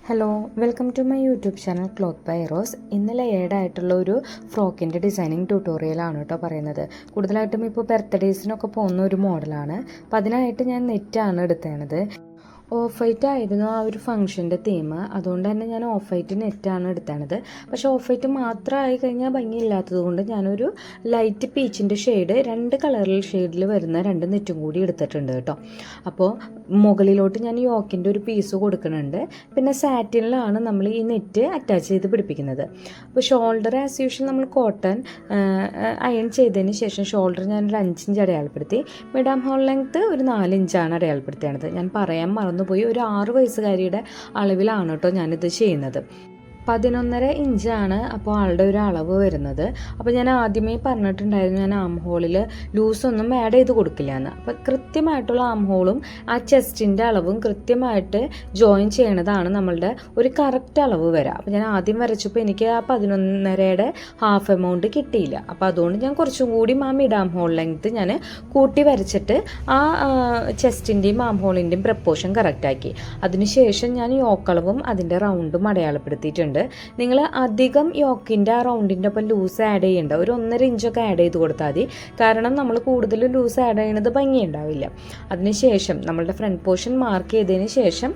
Hello, welcome to my YouTube channel cloth by Rose. ഇന്ന് layered ആയിട്ടുള്ള ഒരു ഫ്രോക്കിൻ്റെ designing ട്യൂട്ടോറിയലാണ് കേട്ടോ പറയുന്നത്. കൂടുതലായിട്ടും ഇപ്പോൾ ബർത്ത്ഡേസിനൊക്കെ പോകുന്ന ഒരു മോഡലാണ്. അപ്പോൾ അതിനായിട്ട് ഞാൻ നെറ്റാണ് എടുത്തേണത്. ഓഫ് വൈറ്റ് ആയിരുന്നു ആ ഒരു ഫംഗ്ഷൻ്റെ തീം, അതുകൊണ്ട് തന്നെ ഞാൻ ഓഫ് വൈറ്റ് നെറ്റാണ് എടുത്തത്. പക്ഷേ ഓഫ് വൈറ്റ് മാത്രമായി കഴിഞ്ഞാൽ ഭംഗിയില്ലാത്തത് കൊണ്ട് ഞാനൊരു ലൈറ്റ് പീച്ചിൻ്റെ ഷെയ്ഡ്, രണ്ട് കളറിൽ ഷെയ്ഡിൽ വരുന്ന രണ്ട് നെറ്റും കൂടി എടുത്തിട്ടുണ്ട് കേട്ടോ. അപ്പോൾ മുകളിലോട്ട് ഞാൻ യോക്കിൻ്റെ ഒരു പീസ് കൊടുക്കുന്നുണ്ട്. പിന്നെ സാറ്റിനിലാണ് നമ്മൾ ഈ നെറ്റ് അറ്റാച്ച് ചെയ്ത് പിടിപ്പിക്കുന്നത്. അപ്പോൾ ഷോൾഡർ ആസ് യൂഷ്വൽ നമ്മൾ കോട്ടൺ അയൺ ചെയ്തതിന് ശേഷം ഷോൾഡർ ഞാനൊരു 5 ഇഞ്ച് അടയാളപ്പെടുത്തി. മിഡാം ഹോൾ ലെങ്ത്ത് ഒരു 4 ഇഞ്ചാണ് അടയാളപ്പെടുത്തേണ്ടത്. ഞാൻ പറയാൻ മറന്നുപോയി, ഒരു 6 വയസ്സുകാരിയുടെ അളവിലാണ് കേട്ടോ ഞാനിത് ചെയ്യുന്നത്. 11.5 ഇഞ്ചാണ് അപ്പോൾ ആളുടെ ഒരു അളവ് വരുന്നത്. അപ്പോൾ ഞാൻ ആദ്യമേ പറഞ്ഞിട്ടുണ്ടായിരുന്നു ഞാൻ ആം ഹോളിൽ ലൂസൊന്നും ആഡ് ചെയ്ത് കൊടുക്കില്ല എന്ന്. അപ്പോൾ കൃത്യമായിട്ടുള്ള ആം ഹോളും ആ ചെസ്റ്റിൻ്റെ അളവും കൃത്യമായിട്ട് ജോയിൻ ചെയ്യണതാണ് നമ്മളുടെ ഒരു കറക്റ്റ് അളവ് വരാം. അപ്പോൾ ഞാൻ ആദ്യം വരച്ചപ്പോൾ എനിക്ക് ആ 11.5യുടെ ഹാഫ് എമൗണ്ട് കിട്ടിയില്ല. അപ്പോൾ അതുകൊണ്ട് ഞാൻ കുറച്ചും കൂടി ആ മിഡാം ഹോൾ ലെങ്ത്ത് ഞാൻ കൂട്ടി വരച്ചിട്ട് ആ ചെസ്റ്റിൻ്റെയും ആം ഹോളിൻ്റെയും പ്രപ്പോർഷൻ കറക്റ്റാക്കി. അതിനുശേഷം ഞാൻ യോക്കളവും അതിൻ്റെ റൗണ്ടും അടയാളപ്പെടുത്തിയിട്ടുണ്ട്. നിങ്ങൾ അധികം യോക്കിൻ്റെ ആ റൗണ്ടിൻ്റെ ഒപ്പം ലൂസ് ആഡ് ചെയ്യേണ്ട, ഒരു 1.5 ഇഞ്ചൊക്കെ ആഡ് ചെയ്ത് കൊടുത്താൽ മതി. കാരണം നമ്മൾ കൂടുതൽ ലൂസ് ആഡ് ചെയ്യുന്നത് ഭംഗിയുണ്ടാവില്ല. അതിനുശേഷം നമ്മളുടെ ഫ്രണ്ട് പോർഷൻ മാർക്ക് ചെയ്തതിന് ശേഷം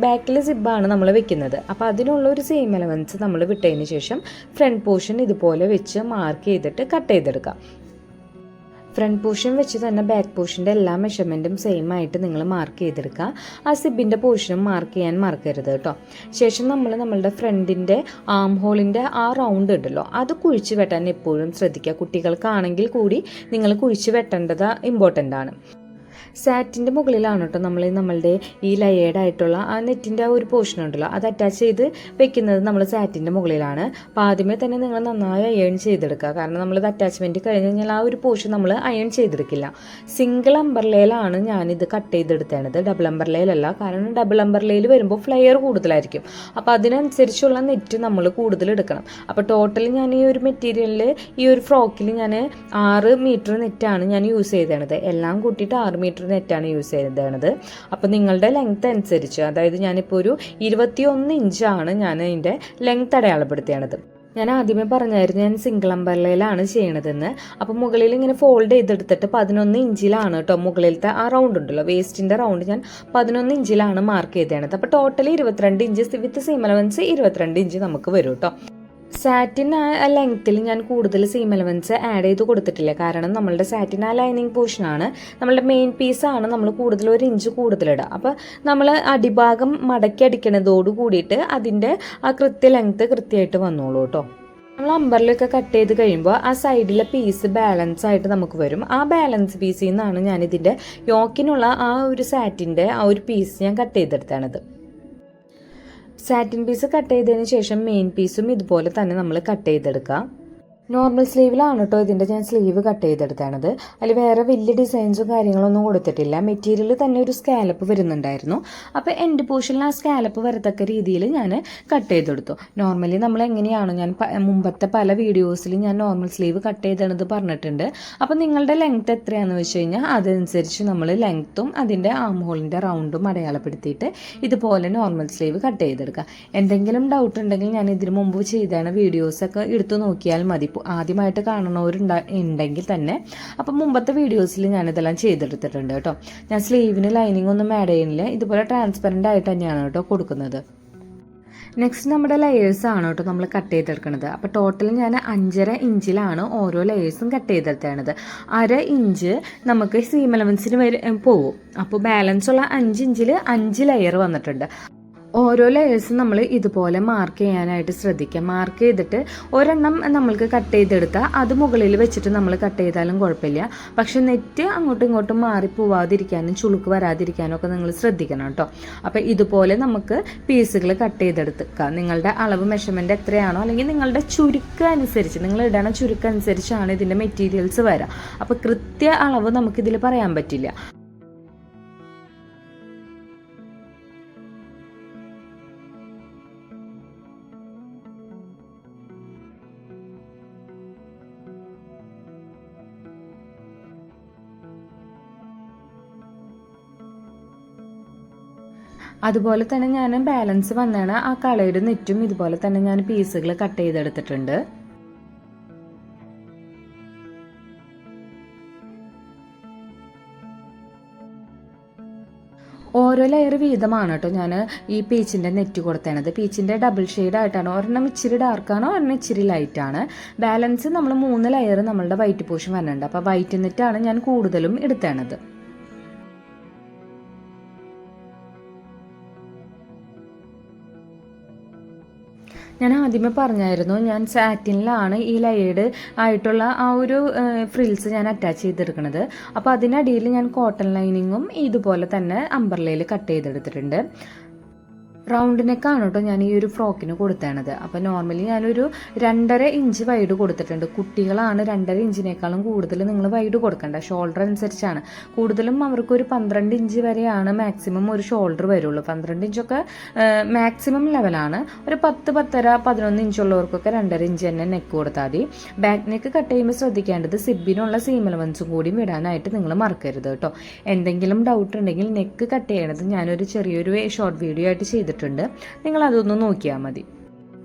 ബാക്കിൽ സിബ്ബാണ് നമ്മൾ വെക്കുന്നത്. അപ്പോൾ അതിനുള്ള ഒരു സെയിം എലവൻസ് നമ്മൾ വിട്ടതിന് ശേഷം ഫ്രണ്ട് പോർഷൻ ഇതുപോലെ വെച്ച് മാർക്ക് ചെയ്തിട്ട് കട്ട് ചെയ്തെടുക്കാം. ഫ്രണ്ട് പോർഷൻ വെച്ച് തന്നെ ബാക്ക് പോർഷൻ്റെ എല്ലാ മെഷർമെൻറ്റും സെയിം ആയിട്ട് നിങ്ങൾ മാർക്ക് ചെയ്തെടുക്കുക. ആ സിബിൻ്റെ പോർഷനും മാർക്ക് ചെയ്യാൻ മറക്കരുത് കേട്ടോ. ശേഷം നമ്മളുടെ ഫ്രണ്ടിൻ്റെ ആം ഹോളിൻ്റെ ആ റൗണ്ട് ഉണ്ടല്ലോ, അത് കുഴിച്ച് വെട്ടാൻ എപ്പോഴും ശ്രദ്ധിക്കുക. കുട്ടികൾക്കാണെങ്കിൽ കൂടി നിങ്ങൾ കുഴിച്ച് വെട്ടേണ്ടത് ഇമ്പോർട്ടൻ്റ് ആണ്. സാറ്റിൻ്റെ മുകളിലാണ് കേട്ടോ നമ്മളുടെ ഈ ലെയേർഡ് ആയിട്ടുള്ള ആ നെറ്റിൻ്റെ ആ ഒരു പോർഷൻ ഉണ്ടല്ലോ, അത് അറ്റാച്ച് ചെയ്ത് വെക്കുന്നത് നമ്മൾ സാറ്റിൻ്റെ മുകളിലാണ്. അപ്പോൾ ആദ്യമേ തന്നെ നിങ്ങൾ നന്നായി അയൺ ചെയ്തെടുക്കുക. കാരണം നമ്മളത് അറ്റാച്ച്മെൻറ്റ് കഴിഞ്ഞ് കഴിഞ്ഞാൽ ആ ഒരു പോർഷൻ നമ്മൾ അയൺ ചെയ്തെടുക്കില്ല. സിംഗിൾ അമ്പർലയിലാണ് ഞാനിത് കട്ട് ചെയ്തെടുത്തേണ്ടത്, ഡബിൾ അമ്പർലയിലല്ല. കാരണം ഡബിൾ അമ്പർലയിൽ വരുമ്പോൾ ഫ്ലെയർ കൂടുതലായിരിക്കും. അപ്പോൾ അതിനനുസരിച്ചുള്ള നെറ്റ് നമ്മൾ കൂടുതൽ എടുക്കണം. അപ്പോൾ ടോട്ടൽ ഞാൻ ഈ ഒരു മെറ്റീരിയലിൽ ഈ ഒരു ഫ്രോക്കിൽ ഞാൻ 6 മീറ്റർ നെറ്റാണ് ഞാൻ യൂസ് ചെയ്തത്. എല്ലാം കൂട്ടിയിട്ട് 6 മീറ്റർ നെറ്റാണ് യൂസ് ചെയ്തത്. അപ്പോൾ നിങ്ങളുടെ ലെങ്ത് അനുസരിച്ച്, അതായത് ഞാനിപ്പോൾ ഒരു 21 ഇഞ്ചാണ് ഞാൻ അതിൻ്റെ ലെങ്ത് അടയാളപ്പെടുത്തിയത്. ഞാൻ ആദ്യമേ പറഞ്ഞായിരുന്നു ഞാൻ സിംഗിൾ അമ്പർലയിലാണ് ചെയ്യണതെന്ന്. അപ്പോൾ മുകളിൽ ഇങ്ങനെ ഫോൾഡ് ചെയ്തെടുത്തിട്ട് 11 ഇഞ്ചിലാണ് കേട്ടോ മുകളിലത്തെ ആ റൗണ്ട് ഉണ്ടല്ലോ, വേസ്റ്റിൻ്റെ റൗണ്ട് ഞാൻ 11 ഇഞ്ചിലാണ് മാർക്ക് ചെയ്തത്. അപ്പോൾ ടോട്ടൽ 22 ഇഞ്ച് വിത്ത് സീം അലവൻസ് 22 ഇഞ്ച് നമുക്ക് വരും കേട്ടോ. സാറ്റിൻ ആ ലെങ്ത്തിൽ ഞാൻ കൂടുതൽ സീം എലവൻസ് ആഡ് ചെയ്ത് കൊടുത്തിട്ടില്ല. കാരണം നമ്മളുടെ സാറ്റിൻ ആ ലൈനിങ് പോർഷനാണ്, നമ്മളുടെ മെയിൻ പീസാണ് നമ്മൾ കൂടുതൽ 1 ഇഞ്ച് കൂടുതലിടുക. അപ്പോൾ നമ്മൾ അടിഭാഗം മടക്കി അടിക്കണതോട് കൂടിയിട്ട് അതിൻ്റെ ആ ലെങ്ത്ത് കൃത്യമായിട്ട് വന്നോളൂ കേട്ടോ. നമ്മൾ അമ്പറിലൊക്കെ കട്ട് ചെയ്ത് കഴിയുമ്പോൾ ആ സൈഡിലെ പീസ് ബാലൻസ് ആയിട്ട് നമുക്ക് വരും. ആ ബാലൻസ് പീസിൽ നിന്നാണ് ഞാനിതിൻ്റെ യോക്കിനുള്ള ആ ഒരു സാറ്റിൻ്റെ ആ ഒരു പീസ് ഞാൻ കട്ട് ചെയ്തെടുത്താണത്. സാറ്റിൻ പീസ് കട്ട് ചെയ്തതിന് ശേഷം മെയിൻ പീസും ഇതുപോലെ തന്നെ നമ്മൾ കട്ട് ചെയ്തെടുക്കുക. നോർമൽ സ്ലീവിലാണ് കേട്ടോ ഇതിൻ്റെ ഞാൻ സ്ലീവ് കട്ട് ചെയ്തെടുത്തത്. അതിൽ വേറെ വലിയ ഡിസൈൻസും കാര്യങ്ങളൊന്നും കൊടുത്തിട്ടില്ല. മെറ്റീരിയൽ തന്നെ ഒരു സ്കാലപ്പ് വരുന്നുണ്ടായിരുന്നു. അപ്പോൾ എൻഡ് പോർഷനിൽ ആ സ്കാലപ്പ് വരത്തക്ക രീതിയിൽ ഞാൻ കട്ട് ചെയ്തെടുത്തു. നോർമലി നമ്മൾ എങ്ങനെയാണോ, ഞാൻ മുമ്പത്തെ പല വീഡിയോസിൽ ഞാൻ നോർമൽ സ്ലീവ് കട്ട് ചെയ്തത് പറഞ്ഞിട്ടുണ്ട്. അപ്പോൾ നിങ്ങളുടെ ലെങ്ത്ത് എത്രയാണെന്ന് വെച്ച് കഴിഞ്ഞാൽ അതനുസരിച്ച് നമ്മൾ ലെങ്ത്തും അതിൻ്റെ ആം ഹോളിൻ്റെ റൗണ്ടും അടയാളപ്പെടുത്തിയിട്ട് ഇതുപോലെ നോർമൽ സ്ലീവ് കട്ട് ചെയ്തെടുക്കുക. എന്തെങ്കിലും ഡൗട്ട് ഉണ്ടെങ്കിൽ ഞാൻ ഇതിനു മുമ്പ് ചെയ്താണ് വീഡിയോസൊക്കെ എടുത്തു നോക്കിയാൽ മതി, ആദ്യമായിട്ട് കാണുന്നവരുണ്ടെങ്കിൽ തന്നെ. അപ്പം മുമ്പത്തെ വീഡിയോസിൽ ഞാനിതെല്ലാം ചെയ്തെടുത്തിട്ടുണ്ട് കേട്ടോ. ഞാൻ സ്ലീവിന് ലൈനിങ് ഒന്നും ആഡ് ചെയ്യുന്നില്ല, ഇതുപോലെ ട്രാൻസ്പെറൻ്റ് ആയിട്ട് തന്നെയാണ് കേട്ടോ കൊടുക്കുന്നത്. നെക്സ്റ്റ് നമ്മുടെ ലെയേഴ്സ് ആണ് കേട്ടോ നമ്മൾ കട്ട് ചെയ്തെടുക്കുന്നത്. അപ്പോൾ ടോട്ടൽ ഞാൻ 5.5 ഇഞ്ചിലാണ് ഓരോ ലെയേഴ്സും കട്ട് ചെയ്തെടുത്തത്. 1/2 ഇഞ്ച് നമുക്ക് സീം അലവൻസിന് പോകും. അപ്പോൾ ബാലൻസ് ഉള്ള 5 ഇഞ്ചിൽ 5 ലെയർ വന്നിട്ടുണ്ട്. ഓരോ ലെയേഴ്സും നമ്മൾ ഇതുപോലെ മാർക്ക് ചെയ്യാനായിട്ട് ശ്രദ്ധിക്കുക. മാർക്ക് ചെയ്തിട്ട് ഒരെണ്ണം നമ്മൾക്ക് കട്ട് ചെയ്തെടുത്താൽ അത് മുകളിൽ വെച്ചിട്ട് നമ്മൾ കട്ട് ചെയ്താലും കുഴപ്പമില്ല. പക്ഷെ നെറ്റ് അങ്ങോട്ടും ഇങ്ങോട്ടും മാറിപ്പോവാതിരിക്കാനും ചുളുക്ക് വരാതിരിക്കാനും ഒക്കെ നിങ്ങൾ ശ്രദ്ധിക്കണം കേട്ടോ. അപ്പോൾ ഇതുപോലെ നമുക്ക് പീസുകൾ കട്ട് ചെയ്തെടുക്കുക. നിങ്ങളുടെ അളവ് മെഷർമെൻറ്റ് എത്രയാണോ, അല്ലെങ്കിൽ നിങ്ങളുടെ ചുരുക്കം അനുസരിച്ച്, നിങ്ങൾ ഇടണ ചുരുക്കം അനുസരിച്ചാണ് ഇതിൻ്റെ മെറ്റീരിയൽസ് വരിക. അപ്പോൾ കൃത്യ അളവ് നമുക്കിതിൽ പറയാൻ പറ്റില്ല. അതുപോലെ തന്നെ ഞാൻ ബാലൻസ് വന്നാണ് ആ കളയുടെ നെറ്റും ഇതുപോലെ തന്നെ ഞാൻ പീസുകൾ കട്ട് ചെയ്തെടുത്തിട്ടുണ്ട്. ഓരോ ലെയർ വീതമാണ് കേട്ടോ ഞാൻ ഈ പീച്ചിൻ്റെ നെറ്റ് കൊടുത്തേണത്. പീച്ചിൻ്റെ ഡബിൾ ഷെയ്ഡായിട്ടാണ്. ഒരെണ്ണം ഇച്ചിരി ഡാർക്കാണ്, ഒരെണ്ണം ഇച്ചിരി ലൈറ്റാണ്. ബാലൻസ് നമ്മൾ 3 ലെയർ നമ്മളുടെ വൈറ്റ് പോർഷൻ വരുന്നുണ്ട്. അപ്പോൾ വൈറ്റ് നെറ്റാണ് ഞാൻ കൂടുതലും എടുത്തേണത്. ഞാൻ ആദ്യമേ പറഞ്ഞായിരുന്നു, ഞാൻ സാറ്റിനിലാണ് ഈ ലയേഡ് ആയിട്ടുള്ള ആ ഒരു ഫ്രിൽസ് ഞാൻ അറ്റാച്ച് ചെയ്തെടുക്കുന്നത്. അപ്പോൾ അതിനടിയിൽ ഞാൻ കോട്ടൺ ലൈനിങ്ങും ഇതുപോലെ തന്നെ അംബ്രല്ലയിൽ കട്ട് ചെയ്തെടുത്തിട്ടുണ്ട്. റൗണ്ട് നെക്കാണ് കേട്ടോ ഞാൻ ഈ ഒരു ഫ്രോക്കിന് കൊടുത്തേണത്. അപ്പോൾ നോർമലി ഞാനൊരു 2.5 ഇഞ്ച് വൈഡ് കൊടുത്തിട്ടുണ്ട്. കുട്ടികളാണ് 2.5 ഇഞ്ചിനേക്കാളും കൂടുതൽ നിങ്ങൾ വൈഡ് കൊടുക്കേണ്ട. ഷോൾഡർ അനുസരിച്ചാണ്. കൂടുതലും അവർക്കൊരു 12 ഇഞ്ച് വരെയാണ് മാക്സിമം ഒരു ഷോൾഡർ വരുള്ളൂ. 12 ഇഞ്ചൊക്കെ മാക്സിമം ലെവലാണ്. ഒരു 10, 10.5, 11 ഇഞ്ചുള്ളവർക്കൊക്കെ 2.5 ഇഞ്ച് തന്നെ നെക്ക് കൊടുത്താൽ മതി. ബാക്ക് നെക്ക് കട്ട് ചെയ്യുമ്പോൾ ശ്രദ്ധിക്കേണ്ടത് സിബിനുള്ള സീം അലവൻസും കൂടി വിടാനായിട്ട് നിങ്ങൾ മറക്കരുത് കേട്ടോ. എന്തെങ്കിലും ഡൗട്ട് ഉണ്ടെങ്കിൽ നെക്ക് കട്ട് ചെയ്യണത് ഞാനൊരു ചെറിയൊരു ഷോർട്ട് വീഡിയോ ആയിട്ട് ചെയ്തിട്ടുണ്ട്. നിങ്ങൾ അതൊന്ന് നോക്കിയാൽ മതി.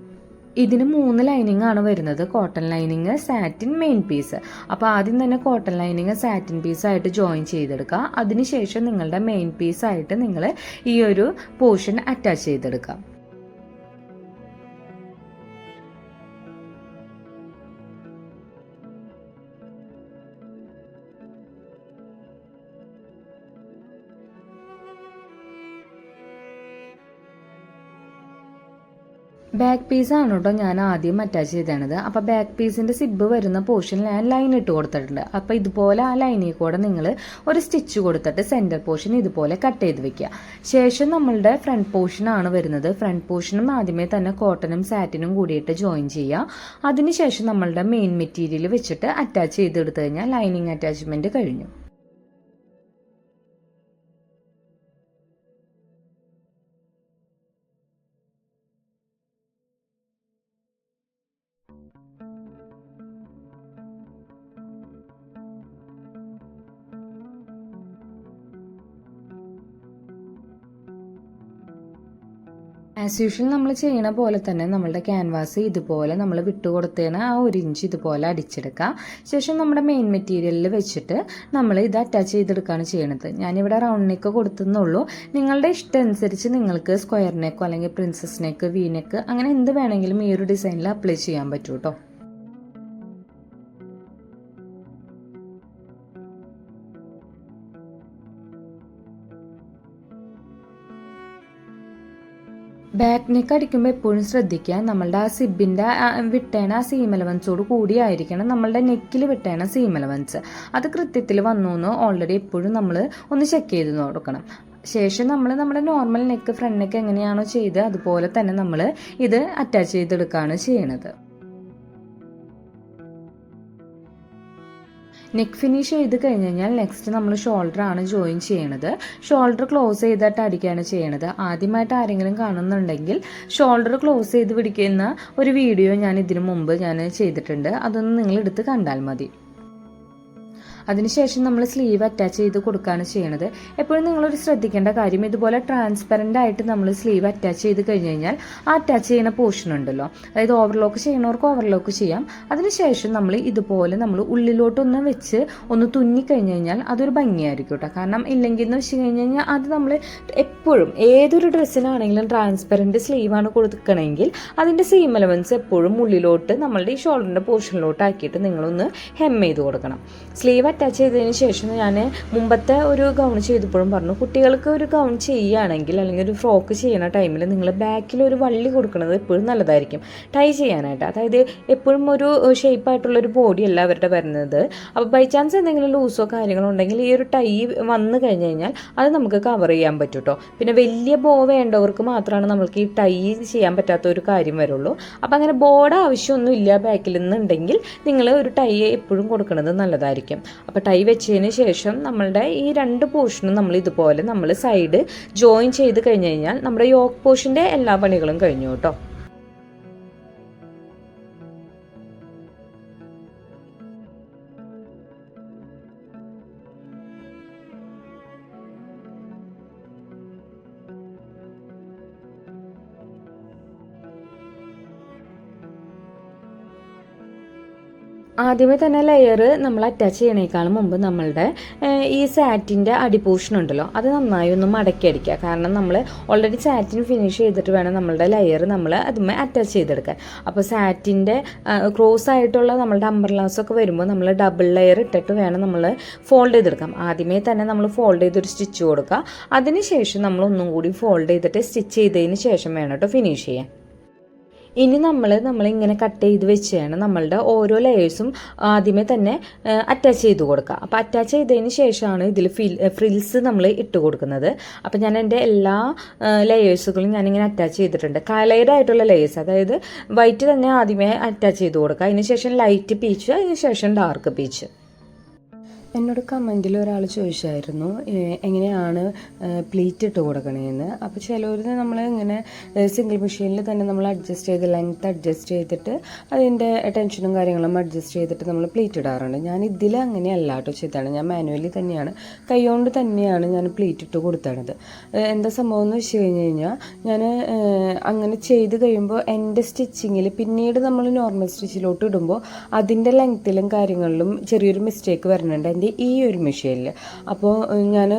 ഇതിന് 3 ലൈനിങ് ആണ് വരുന്നത്. Cotton lining, satin, main piece. അപ്പോൾ ആദ്യം തന്നെ കോട്ടൺ ലൈനിങ് സാറ്റിൻ പീസായിട്ട് ജോയിൻ ചെയ്തെടുക്കുക. അതിനുശേഷം നിങ്ങളുടെ മെയിൻ പീസായിട്ട് നിങ്ങൾ ഈ ഒരു പോർഷൻ അറ്റാച്ച് ചെയ്തെടുക്കുക. ബാക്ക് പീസാണ് കേട്ടോ ഞാൻ ആദ്യം അറ്റാച്ച് ചെയ്തത്. അപ്പോൾ ബാക്ക് പീസിൻ്റെ സിബ് വരുന്ന പോർഷനിൽ ഞാൻ ലൈൻ ഇട്ട് കൊടുത്തിട്ടുണ്ട്. അപ്പോൾ ഇതുപോലെ ആ ലൈനിൽ കൂടെ നിങ്ങൾ ഒരു സ്റ്റിച്ച് കൊടുത്തിട്ട് സെൻറ്റർ പോർഷൻ ഇതുപോലെ കട്ട് ചെയ്ത് വെക്കുക. ശേഷം നമ്മളുടെ ഫ്രണ്ട് പോർഷനാണ് വരുന്നത്. ഫ്രണ്ട് പോർഷനും ആദ്യമേ തന്നെ കോട്ടണും സാറ്റിനും കൂടിയിട്ട് ജോയിൻ ചെയ്യുക. അതിനുശേഷം നമ്മളുടെ മെയിൻ മെറ്റീരിയൽ വെച്ചിട്ട് അറ്റാച്ച് ചെയ്തെടുത്തു കഴിഞ്ഞാൽ ലൈനിങ് അറ്റാച്ച്മെൻറ്റ് കഴിഞ്ഞു. ആസ് യൂഷ്വൽ നമ്മൾ ചെയ്യണ പോലെ തന്നെ നമ്മളുടെ ക്യാൻവാസ് ഇതുപോലെ നമ്മൾ വിട്ടുകൊടുത്തതിന് ആ 1 ഇഞ്ച് ഇതുപോലെ അടിച്ചെടുക്കുക. ശേഷം നമ്മുടെ മെയിൻ മെറ്റീരിയലിൽ വെച്ചിട്ട് നമ്മൾ ഇത് അറ്റാച്ച് ചെയ്തെടുക്കുകയാണ് ചെയ്യണത്. ഞാനിവിടെ റൗണ്ട് നെക്ക് കൊടുത്തുന്നുള്ളൂ. നിങ്ങളുടെ ഇഷ്ടം അനുസരിച്ച് നിങ്ങൾക്ക് സ്ക്വയർ നെക്കോ അല്ലെങ്കിൽ പ്രിൻസസ് നെക്ക്, വി നെക്ക് അങ്ങനെ എന്ത് വേണമെങ്കിലും ഈ ഒരു ഡിസൈനിൽ അപ്ലൈ ചെയ്യാൻ പറ്റും കേട്ടോ. ബാക്ക് നെക്ക് അടിക്കുമ്പോൾ എപ്പോഴും ശ്രദ്ധിക്കുക, നമ്മളുടെ ആ സിബിൻ്റെ വിട്ടേണ ആ സീം അലവൻസോട് കൂടിയായിരിക്കണം നമ്മളുടെ നെക്കിൽ വിട്ടേണ സീം അലവൻസ്. അത് കൃത്യത്തിൽ വന്നു എന്ന് ഓൾറെഡി എപ്പോഴും നമ്മൾ ഒന്ന് ചെക്ക് ചെയ്ത് കൊടുക്കണം. ശേഷം നമ്മൾ നമ്മുടെ നോർമൽ നെക്ക്, ഫ്രണ്ട് നെക്ക് എങ്ങനെയാണോ ചെയ്ത് അതുപോലെ തന്നെ നമ്മൾ ഇത് അറ്റാച്ച് ചെയ്തെടുക്കുകയാണ് ചെയ്യണത്. നെക്ക് ഫിനിഷ് ചെയ്ത് കഴിഞ്ഞ് കഴിഞ്ഞാൽ നെക്സ്റ്റ് നമ്മൾ ഷോൾഡർ ആണ് ജോയിൻ ചെയ്യണത്. ഷോൾഡർ ക്ലോസ് ചെയ്തിട്ട് അടിക്കുകയാണ് ചെയ്യണത്. ആദ്യമായിട്ട് ആരെങ്കിലും കാണുന്നുണ്ടെങ്കിൽ ഷോൾഡർ ക്ലോസ് ചെയ്ത് പിടിക്കുന്ന ഒരു വീഡിയോ ഞാൻ ഇതിനു മുമ്പ് ചെയ്തിട്ടുണ്ട്. അതൊന്ന് നിങ്ങൾ എടുത്ത് കണ്ടാൽ മതി. അതിനുശേഷം നമ്മൾ സ്ലീവ് അറ്റാച്ച് ചെയ്ത് കൊടുക്കുകയാണ് ചെയ്യണത്. എപ്പോഴും നിങ്ങളൊരു ശ്രദ്ധിക്കേണ്ട കാര്യം, ഇതുപോലെ ട്രാൻസ്പെറൻ്റ് ആയിട്ട് നമ്മൾ സ്ലീവ് അറ്റാച്ച് ചെയ്ത് കഴിഞ്ഞ് കഴിഞ്ഞാൽ ആ അറ്റാച്ച് ചെയ്യുന്ന പോർഷൻ ഉണ്ടല്ലോ, അതായത് ഓവർലോക്ക് ചെയ്യണവർക്ക് ഓവർലോക്ക് ചെയ്യാം. അതിനുശേഷം നമ്മൾ ഇതുപോലെ നമ്മൾ ഉള്ളിലോട്ടൊന്ന് വെച്ച് ഒന്ന് തുന്നിക്കഴിഞ്ഞ് കഴിഞ്ഞാൽ അതൊരു ഭംഗിയായിരിക്കും കേട്ടോ. കാരണം ഇല്ലെങ്കിൽ എന്ന് വെച്ച് കഴിഞ്ഞ് കഴിഞ്ഞാൽ അത് നമ്മൾ എപ്പോഴും ഏതൊരു ഡ്രസ്സിനാണെങ്കിലും ട്രാൻസ്പെറൻറ്റ് സ്ലീവാണ് കൊടുക്കണമെങ്കിൽ അതിൻ്റെ സീം അലവൻസ് എപ്പോഴും ഉള്ളിലോട്ട് നമ്മളുടെ ഈ ഷോൾഡറിൻ്റെ പോർഷനിലോട്ട് ആക്കിയിട്ട് നിങ്ങളൊന്ന് ഹെം ചെയ്ത് കൊടുക്കണം. സ്ലീവ് അറ്റാച്ച് ചെയ്തതിന് ശേഷം ഞാൻ മുമ്പത്തെ ഒരു ഗൗൺ ചെയ്തപ്പോഴും പറഞ്ഞു, കുട്ടികൾക്ക് ഒരു ഗൗൺ ചെയ്യുകയാണെങ്കിൽ അല്ലെങ്കിൽ ഒരു ഫ്രോക്ക് ചെയ്യുന്ന ടൈമിൽ നിങ്ങൾ ബാക്കിൽ ഒരു വള്ളി കൊടുക്കുന്നത് എപ്പോഴും നല്ലതായിരിക്കും ടൈ ചെയ്യാനായിട്ട്. അതായത് എപ്പോഴും ഒരു ഷേപ്പായിട്ടുള്ളൊരു ബോഡി അല്ല അവരുടെ വരുന്നത്. അപ്പോൾ ബൈ ചാൻസ് എന്തെങ്കിലും ലൂസോ കാര്യങ്ങളോ ഉണ്ടെങ്കിൽ ഈ ഒരു ടൈ വന്നു കഴിഞ്ഞ് കഴിഞ്ഞാൽ അത് നമുക്ക് കവർ ചെയ്യാൻ പറ്റും കേട്ടോ. പിന്നെ വലിയ ബോ വേണ്ടവർക്ക് മാത്രമാണ് നമ്മൾക്ക് ഈ ടൈ ചെയ്യാൻ പറ്റാത്ത ഒരു കാര്യം വരുള്ളൂ. അപ്പോൾ അങ്ങനെ ബോർഡ് ആവശ്യമൊന്നും ഇല്ല ബാക്കിൽ നിന്നുണ്ടെങ്കിൽ നിങ്ങൾ ഒരു ടൈ എപ്പോഴും കൊടുക്കുന്നത് നല്ലതായിരിക്കും. അപ്പോൾ ടൈ വെച്ചതിന് ശേഷം നമ്മളുടെ ഈ 2 പോർഷനും നമ്മൾ ഇതുപോലെ നമ്മൾ സൈഡ് ജോയിൻ ചെയ്ത് കഴിഞ്ഞ് കഴിഞ്ഞാൽ നമ്മുടെ യോക്ക് പോർഷൻ്റെ എല്ലാ പണികളും കഴിഞ്ഞു കേട്ടോ. ആദ്യമേ തന്നെ ലെയർ നമ്മൾ അറ്റാച്ച് ചെയ്യണേക്കാളും മുമ്പ് നമ്മളുടെ ഈ സാറ്റിൻ്റെ അടിപോർഷൻ ഉണ്ടല്ലോ അത് നന്നായി ഒന്ന് മടക്കി അടിക്കുക. കാരണം നമ്മൾ ഓൾറെഡി സാറ്റിന് ഫിനിഷ് ചെയ്തിട്ട് വേണം നമ്മളുടെ ലെയർ നമ്മൾ അതുമേ അറ്റാച്ച് ചെയ്തെടുക്കാൻ. അപ്പോൾ സാറ്റിൻ്റെ ക്രോസ് ആയിട്ടുള്ള നമ്മളുടെ അംബ്രലാസൊക്കെ വരുമ്പോൾ നമ്മൾ ഡബിൾ ലെയർ ഇട്ടിട്ട് വേണം നമ്മൾ ഫോൾഡ് ചെയ്തെടുക്കാം. ആദ്യമേ തന്നെ നമ്മൾ ഫോൾഡ് ചെയ്തൊരു സ്റ്റിച്ച് കൊടുക്കുക. അതിനുശേഷം നമ്മൾ ഒന്നും കൂടി ഫോൾഡ് ചെയ്തിട്ട് സ്റ്റിച്ച് ചെയ്തതിന് ശേഷം വേണം കേട്ടോ ഫിനിഷ് ചെയ്യാൻ. ഇനി നമ്മളിങ്ങനെ കട്ട് ചെയ്ത് വെച്ചാണ് നമ്മളുടെ ഓരോ ലെയേഴ്സും ആദ്യമേ തന്നെ അറ്റാച്ച് ചെയ്ത് കൊടുക്കുക. അപ്പോൾ അറ്റാച്ച് ചെയ്തതിന് ശേഷമാണ് ഇതിൽ ഫ്രിൽസ് നമ്മൾ ഇട്ട് കൊടുക്കുന്നത്. അപ്പോൾ ഞാൻ എൻ്റെ എല്ലാ ലെയേഴ്സുകളും ഞാനിങ്ങനെ അറ്റാച്ച് ചെയ്തിട്ടുണ്ട്. കളേർഡ് ആയിട്ടുള്ള ലെയേഴ്സ്, അതായത് വൈറ്റ് തന്നെ ആദ്യമേ അറ്റാച്ച് ചെയ്ത് കൊടുക്കുക. അതിന് ശേഷം ലൈറ്റ് പീച്ച്, അതിന് ശേഷം ഡാർക്ക് പീച്ച്. എന്നോട് കമൻറ്റിൽ ഒരാൾ ചോദിച്ചായിരുന്നു എങ്ങനെയാണ് പ്ലീറ്റ് ഇട്ട് കൊടുക്കണേന്ന്. അപ്പോൾ ചിലവർ നമ്മൾ ഇങ്ങനെ സിംഗിൾ മെഷീനിൽ തന്നെ നമ്മൾ അഡ്ജസ്റ്റ് ചെയ്ത് ലെങ്ത്ത് അഡ്ജസ്റ്റ് ചെയ്തിട്ട് അതിൻ്റെ ടെൻഷനും കാര്യങ്ങളും അഡ്ജസ്റ്റ് ചെയ്തിട്ട് നമ്മൾ പ്ലീറ്റ് ഇടാറുണ്ട്. ഞാൻ ഇതിൽ അങ്ങനെയല്ല കേട്ടോ ചെയ്താണ്. ഞാൻ മാനുവലി തന്നെയാണ്, കൈകൊണ്ട് തന്നെയാണ് ഞാൻ പ്ലീറ്റ് ഇട്ട് കൊടുത്തത്. എന്താ സംഭവം എന്ന് വെച്ച് കഴിഞ്ഞ് കഴിഞ്ഞാൽ ഞാൻ അങ്ങനെ ചെയ്ത് കഴിയുമ്പോൾ എൻ്റെ സ്റ്റിച്ചിങ്ങിൽ പിന്നീട് നമ്മൾ നോർമൽ സ്റ്റിച്ചിലോട്ട് ഇടുമ്പോൾ അതിൻ്റെ ലെങ്ത്തിലും കാര്യങ്ങളിലും ചെറിയൊരു മിസ്റ്റേക്ക് വരുന്നുണ്ട് ഈ ഒരു മെഷീനിൽ. അപ്പോൾ ഞാൻ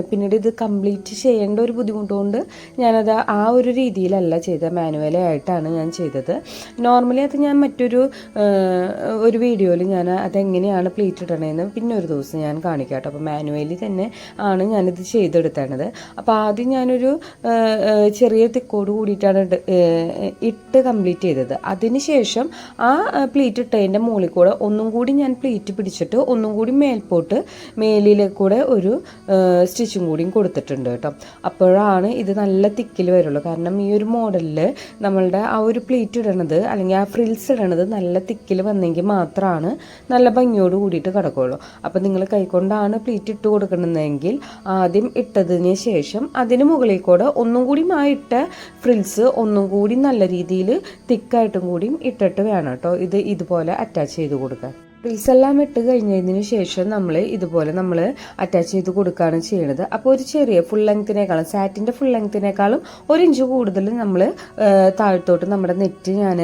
പിന്നീട് ഇത് കംപ്ലീറ്റ് ചെയ്യേണ്ട ഒരു ബുദ്ധിമുട്ടുകൊണ്ട് ഞാനത് ആ ഒരു രീതിയിലല്ല ചെയ്തത്, മാനുവലായിട്ടാണ് ഞാൻ ചെയ്തത്. നോർമലി അത് ഞാൻ മറ്റൊരു വീഡിയോയിൽ ഞാൻ അതെങ്ങനെയാണ് പ്ലീറ്റ് ഇടണതെന്ന് പിന്നെ ഒരു ദിവസം ഞാൻ കാണിക്കാം കേട്ടോ. അപ്പോൾ മാനുവലി തന്നെ ആണ് ഞാനിത് ചെയ്തെടുത്തത്. അപ്പോൾ ആദ്യം ഞാനൊരു ചെറിയ തിക്കോട് കൂടിയിട്ടാണ് ഇട്ട് കംപ്ലീറ്റ് ചെയ്തത്. അതിനുശേഷം ആ പ്ലീറ്റ് ഇട്ടതിൻ്റെ മുകളിൽ കൂടെ ഒന്നും കൂടി ഞാൻ പ്ലീറ്റ് പിടിച്ചിട്ട് ഒന്നും കൂടി മേലിലെ കൂടെ ഒരു സ്റ്റിച്ചും കൂടിയും കൊടുത്തിട്ടുണ്ട് കേട്ടോ. അപ്പോഴാണ് ഇത് നല്ല തിക്കിൽ വരുള്ളൂ. കാരണം ഈ ഒരു മോഡലിൽ നമ്മളുടെ ആ ഒരു പ്ലീറ്റ് ഇടണത് അല്ലെങ്കിൽ ആ ഫ്രിൽസ് ഇടണത് നല്ല തിക്കിൽ വന്നെങ്കിൽ മാത്രമാണ് നല്ല ഭംഗിയോട് കൂടിയിട്ട് കിടക്കുകയുള്ളൂ. അപ്പോൾ നിങ്ങൾ കൈകൊണ്ടാണ് പ്ലീറ്റ് ഇട്ട് കൊടുക്കണമെങ്കിൽ ആദ്യം ഇട്ടതിന് ശേഷം അതിന് മുകളിൽ കൂടെ ഒന്നും കൂടി ഇട്ട ഫ്രിൽസ് ഒന്നും കൂടി നല്ല രീതിയിൽ തിക്കായിട്ടും കൂടിയും ഇട്ടിട്ട് വേണം കേട്ടോ ഇത് ഇതുപോലെ അറ്റാച്ച് ചെയ്ത് കൊടുക്കാൻ. ഫ്രിൽസ് എല്ലാം ഇട്ട് കഴിഞ്ഞതിന് ശേഷം ഇതുപോലെ നമ്മൾ അറ്റാച്ച് ചെയ്ത് കൊടുക്കുകയാണ് ചെയ്യുന്നത്. അപ്പോൾ ഒരു ചെറിയ ഫുൾ ലെങ്ത്തിനേക്കാളും സാറ്റിൻ്റെ ഫുൾ ലെങ്ത്തിനേക്കാളും 1 ഇഞ്ച് കൂടുതൽ നമ്മൾ താഴത്തോട്ട് നമ്മുടെ നെറ്റ് ഞാൻ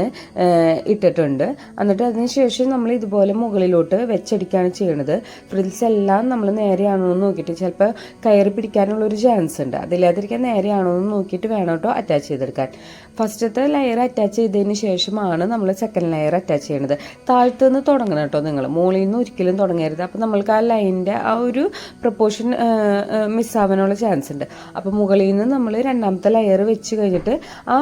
ഇട്ടിട്ടുണ്ട്. എന്നിട്ട് അതിന് ശേഷം നമ്മൾ ഇതുപോലെ മുകളിലോട്ട് വെച്ചടിക്കുകയാണ് ചെയ്യുന്നത്. ഫ്രിൽസ് എല്ലാം നമ്മൾ നേരെയാണോ എന്ന് നോക്കിയിട്ട് ചിലപ്പോൾ കയറി പിടിക്കാനുള്ളൊരു ചാൻസ് ഉണ്ട്. അതില്ലാതിരിക്കാൻ നേരെയാണോ എന്ന് നോക്കിയിട്ട് വേണം കേട്ടോ അറ്റാച്ച് ചെയ്തെടുക്കാൻ. ഫസ്റ്റത്തെ ലെയർ അറ്റാച്ച് ചെയ്തതിന് ശേഷമാണ് നമ്മൾ സെക്കൻഡ് ലെയർ അറ്റാച്ച് ചെയ്യുന്നത്. താഴത്തുനിന്ന് തുടങ്ങണം കേട്ടോ, നിങ്ങൾ മുകളിൽ നിന്ന് ഒരിക്കലും തുടങ്ങരുത്. അപ്പോൾ നമ്മൾക്ക് ആ ലൈനിൻ്റെ ആ ഒരു പ്രൊപ്പോർഷൻ മിസ്സാവാനുള്ള ചാൻസ് ഉണ്ട്. അപ്പോൾ മുകളിൽ നിന്ന് നമ്മൾ രണ്ടാമത്തെ ലെയർ വെച്ച് കഴിഞ്ഞിട്ട് ആ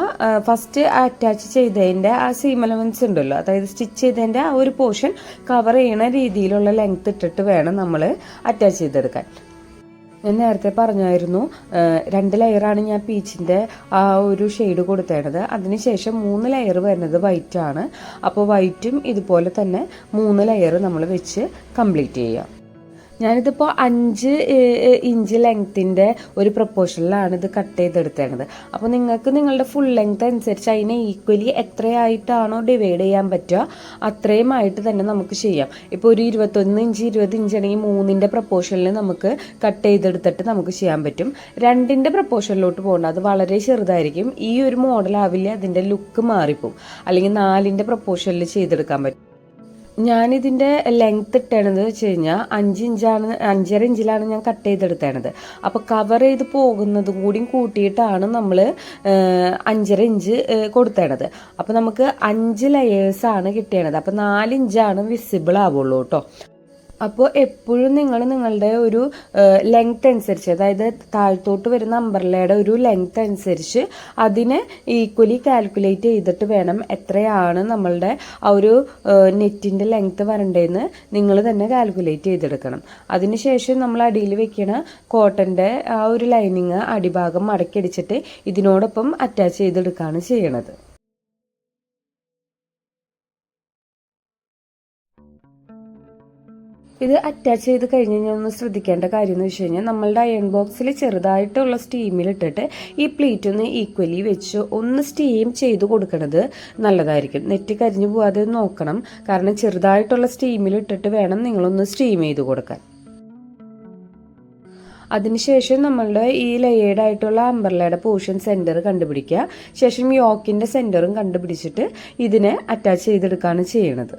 ഫസ്റ്റ് അറ്റാച്ച് ചെയ്തതിൻ്റെ ആ സീം എലമെൻറ്റ്സ് ഉണ്ടല്ലോ, അതായത് സ്റ്റിച്ച് ചെയ്തതിൻ്റെ ആ ഒരു പോർഷൻ കവർ ചെയ്യണ രീതിയിലുള്ള ലെങ്ത് ഇട്ടിട്ട് വേണം നമ്മൾ അറ്റാച്ച് ചെയ്തെടുക്കാൻ. ഞാൻ നേരത്തെ പറഞ്ഞായിരുന്നു 2 ലെയറാണ് ഞാൻ പീച്ചിൻ്റെ ആ ഒരു ഷെയ്ഡ് കൊടുത്തേണ്ടത്. അതിനുശേഷം 3 ലെയർ വരുന്നത് വൈറ്റാണ്. അപ്പോൾ വൈറ്റും ഇതുപോലെ തന്നെ 3 ലെയർ നമ്മൾ വെച്ച് കംപ്ലീറ്റ് ചെയ്യാം. ഞാനിതിപ്പോൾ 5 ഇഞ്ച് ലെങ്ത്തിൻ്റെ ഒരു പ്രൊപ്പോർഷനിലാണ് ഇത് കട്ട് ചെയ്തെടുത്തേണ്ടത്. അപ്പോൾ നിങ്ങൾക്ക് നിങ്ങളുടെ ഫുൾ ലെങ്ത് അനുസരിച്ച് അതിനെ ഈക്വലി എത്രയായിട്ടാണോ ഡിവൈഡ് ചെയ്യാൻ പറ്റുക അത്രയുമായിട്ട് തന്നെ നമുക്ക് ചെയ്യാം. ഇപ്പോൾ ഒരു 21 ഇഞ്ച് 20 ഇഞ്ച് ആണെങ്കിൽ 3ൻ്റെ പ്രൊപ്പോർഷനിൽ നമുക്ക് കട്ട് ചെയ്തെടുത്തിട്ട് നമുക്ക് ചെയ്യാൻ പറ്റും. 2ൻ്റെ പ്രൊപ്പോർഷനിലോട്ട് പോകണ്ട, അത് വളരെ ചെറുതായിരിക്കും. ഈ ഒരു മോഡലാവില്ല, അതിൻ്റെ ലുക്ക് മാറിപ്പോവും. അല്ലെങ്കിൽ 4ൻ്റെ പ്രൊപ്പോർഷനിൽ ചെയ്തെടുക്കാൻ പറ്റും. ഞാനിതിൻ്റെ ലെങ്ത്ത് ഇട്ടണത് വെച്ച് കഴിഞ്ഞാൽ 5.5 ഇഞ്ചിലാണ് ഞാൻ കട്ട് ചെയ്തെടുത്തത്. അപ്പോൾ കവർ ചെയ്ത് പോകുന്നതും കൂടി കൂട്ടിയിട്ടാണ് നമ്മൾ 5.5 ഇഞ്ച് കൊടുത്തേണ്ടത്. അപ്പോൾ നമുക്ക് 5 ലെയേഴ്സാണ് കിട്ടിയത്. അപ്പോൾ 4 ഇഞ്ചാണ് വിസിബിൾ ആവുള്ളൂ കേട്ടോ. അപ്പോൾ എപ്പോഴും നിങ്ങളുടെ ഒരു ലെങ്ത് അനുസരിച്ച്, അതായത് താഴത്തോട്ട് വരുന്ന അംബ്രല്ലയുടെ ഒരു ലെങ്ത് അനുസരിച്ച് അതിനെ ഈക്വലി കാൽക്കുലേറ്റ് ചെയ്തിട്ട് വേണം എത്രയാണ് നമ്മളുടെ ആ ഒരു നെറ്റിൻ്റെ ലെങ്ത് വരണ്ടതെന്ന് നിങ്ങൾ തന്നെ കാൽക്കുലേറ്റ് ചെയ്തെടുക്കണം. അതിനുശേഷം നമ്മൾ അടിയിൽ വെക്കണ കോട്ടൻ്റെ ആ ഒരു ലൈനിങ് അടിഭാഗം മടക്കിയടിച്ചിട്ട് ഇതിനോടൊപ്പം അറ്റാച്ച് ചെയ്തെടുക്കുകയാണ് ചെയ്യണത്. ഇത് അറ്റാച്ച് ചെയ്ത് കഴിഞ്ഞ് കഴിഞ്ഞാൽ ഒന്ന് ശ്രദ്ധിക്കേണ്ട കാര്യം എന്ന് വെച്ച് കഴിഞ്ഞാൽ നമ്മളുടെ അയൺ ബോക്സിൽ ചെറുതായിട്ടുള്ള സ്റ്റീമിലിട്ടിട്ട് ഈ പ്ലേറ്റ് ഒന്ന് ഈക്വലി വെച്ച് ഒന്ന് സ്റ്റീം ചെയ്ത് കൊടുക്കണത് നല്ലതായിരിക്കും. നെറ്റ് കരിഞ്ഞു പോകാതെ നോക്കണം. കാരണം ചെറുതായിട്ടുള്ള സ്റ്റീമിലിട്ടിട്ട് വേണം നിങ്ങളൊന്ന് സ്റ്റീം ചെയ്ത് കൊടുക്കാൻ. അതിനുശേഷം നമ്മളുടെ ഈ ലെയേർഡ് ആയിട്ടുള്ള അംബ്രല്ലയുടെ പോർഷൻ സെൻറ്റർ കണ്ടുപിടിക്കുക. ശേഷം യോക്കിൻ്റെ സെൻറ്ററും കണ്ടുപിടിച്ചിട്ട് ഇതിനെ അറ്റാച്ച് ചെയ്തെടുക്കുകയാണ് ചെയ്യണത്.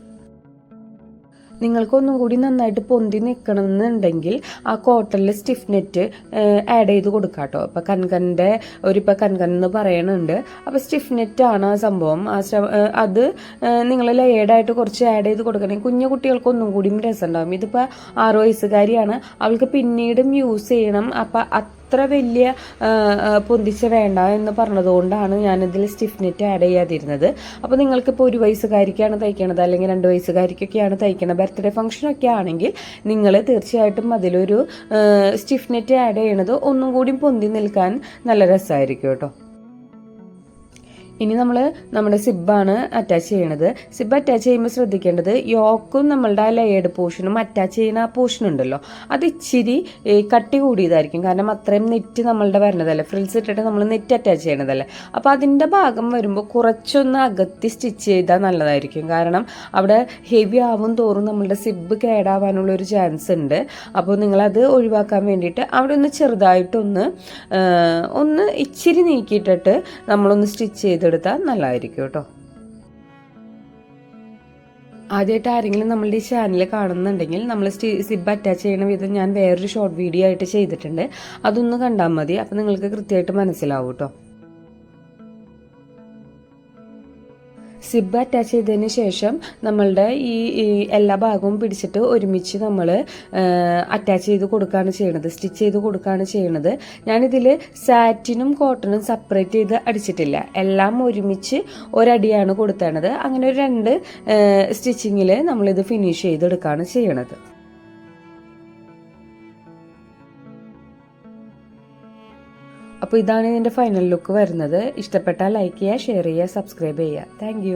നിങ്ങൾക്ക് ഒന്നും കൂടി നന്നായിട്ട് പൊന്തി നിൽക്കണം എന്നുണ്ടെങ്കിൽ ആ കോട്ടണിൽ സ്റ്റിഫ് നെറ്റ് ആഡ് ചെയ്ത് കൊടുക്കാം കേട്ടോ. ഇപ്പോൾ കൺകൻ്റെ ഇപ്പോൾ കൺകൻ എന്ന് പറയുന്നുണ്ട്. അപ്പോൾ സ്റ്റിഫ് നെറ്റാണ് ആ സംഭവം. അത് നിങ്ങൾ ലെയേർഡായിട്ട് കുറച്ച് ആഡ് ചെയ്ത് കൊടുക്കണമെങ്കിൽ കുഞ്ഞു കുട്ടികൾക്ക് ഒന്നും കൂടിയും രസമുണ്ടാകും. ഇതിപ്പോൾ 6 വയസ്സുകാരിയാണ്, അവൾക്ക് പിന്നീടും യൂസ് ചെയ്യണം. അപ്പം അത്ര വലിയ പൊന്തിച്ച വേണ്ട എന്ന് പറഞ്ഞതുകൊണ്ടാണ് ഞാനിതിൽ സ്റ്റിഫ് നെറ്റ് ആഡ് ചെയ്യാതിരുന്നത്. അപ്പോൾ നിങ്ങൾക്കിപ്പോൾ 1 വയസ്സുകാരിക്കാണ് തയ്ക്കണത് അല്ലെങ്കിൽ 2 വയസ്സുകാരിക്കൊക്കെയാണ് തയ്ക്കണത്, ബർത്ത്ഡേ ഫംഗ്ഷനൊക്കെ ആണെങ്കിൽ നിങ്ങൾ തീർച്ചയായിട്ടും അതിലൊരു സ്റ്റിഫ് നെറ്റ് ആഡ് ചെയ്യണത് ഒന്നും കൂടി പൊന്തി നിൽക്കാൻ നല്ല രസമായിരിക്കും കേട്ടോ. ഇനി നമ്മൾ നമ്മുടെ സിബാണ് അറ്റാച്ച് ചെയ്യണത്. സിബ് അറ്റാച്ച് ചെയ്യുമ്പോൾ ശ്രദ്ധിക്കേണ്ടത് യോക്കും നമ്മളുടെ ആ ലെയേർഡ് പോർഷനും അറ്റാച്ച് ചെയ്യുന്ന ആ പോർഷൻ ഉണ്ടല്ലോ, അത് ഇച്ചിരി കട്ടി കൂടിയതായിരിക്കും. കാരണം അത്രയും നെറ്റ് നമ്മളുടെ വരണതല്ലേ, ഫ്രിൽസ് ഇട്ടിട്ട് നമ്മൾ നെറ്റ് അറ്റാച്ച് ചെയ്യണതല്ലേ. അപ്പോൾ അതിൻ്റെ ഭാഗം വരുമ്പോൾ കുറച്ചൊന്ന് അകത്തി സ്റ്റിച്ച് ചെയ്താൽ നല്ലതായിരിക്കും. കാരണം അവിടെ ഹെവി ആവും തോറും നമ്മളുടെ സിബ് കേടാവാനുള്ളൊരു ചാൻസ് ഉണ്ട്. അപ്പോൾ നിങ്ങളത് ഒഴിവാക്കാൻ വേണ്ടിയിട്ട് അവിടെ ഒന്ന് ചെറുതായിട്ടൊന്ന് ഇച്ചിരി നീക്കിയിട്ടിട്ട് നമ്മളൊന്ന് സ്റ്റിച്ച് ചെയ്തെടുത്താൽ നല്ലതായിരിക്കും കേട്ടോ. ആദ്യമായിട്ട് ആരെങ്കിലും നമ്മളുടെ ഈ ചാനൽ കാണുന്നുണ്ടെങ്കിൽ നമ്മൾ സിബ് അറ്റാച്ച് ചെയ്യണ വിധം ഞാൻ വേറൊരു ഷോർട്ട് വീഡിയോ ആയിട്ട് ചെയ്തിട്ടുണ്ട്, അതൊന്ന് കണ്ടാൽ മതി. അപ്പോൾ നിങ്ങൾക്ക് കൃത്യമായിട്ട് മനസ്സിലാവും കേട്ടോ. സിബ് അറ്റാച്ച് ചെയ്തതിന് ശേഷം നമ്മളുടെ ഈ എല്ലാ ഭാഗവും പിടിച്ചിട്ട് ഒരുമിച്ച് നമ്മൾ അറ്റാച്ച് ചെയ്ത് കൊടുക്കുകയാണ് ചെയ്യണത്, സ്റ്റിച്ച് ചെയ്ത് കൊടുക്കുകയാണ് ചെയ്യണത്. ഞാനിതിൽ സാറ്റിനും കോട്ടണും സെപ്പറേറ്റ് ചെയ്ത് അടിച്ചിട്ടില്ല, എല്ലാം ഒരുമിച്ച് ഒരടിയാണ് കൊടുത്തത്. അങ്ങനെ ഒരു 2 സ്റ്റിച്ചിങ്ങിൽ നമ്മളിത് ഫിനിഷ് ചെയ്തെടുക്കുകയാണ് ചെയ്യണത്. അപ്പോൾ ഇതാണ് ഇതിൻ്റെ ഫൈനൽ ലുക്ക് വരുന്നത്. ഇഷ്ടപ്പെട്ടാൽ ലൈക്ക് ചെയ്യുക, ഷെയർ ചെയ്യുക, സബ്സ്ക്രൈബ് ചെയ്യുക. താങ്ക്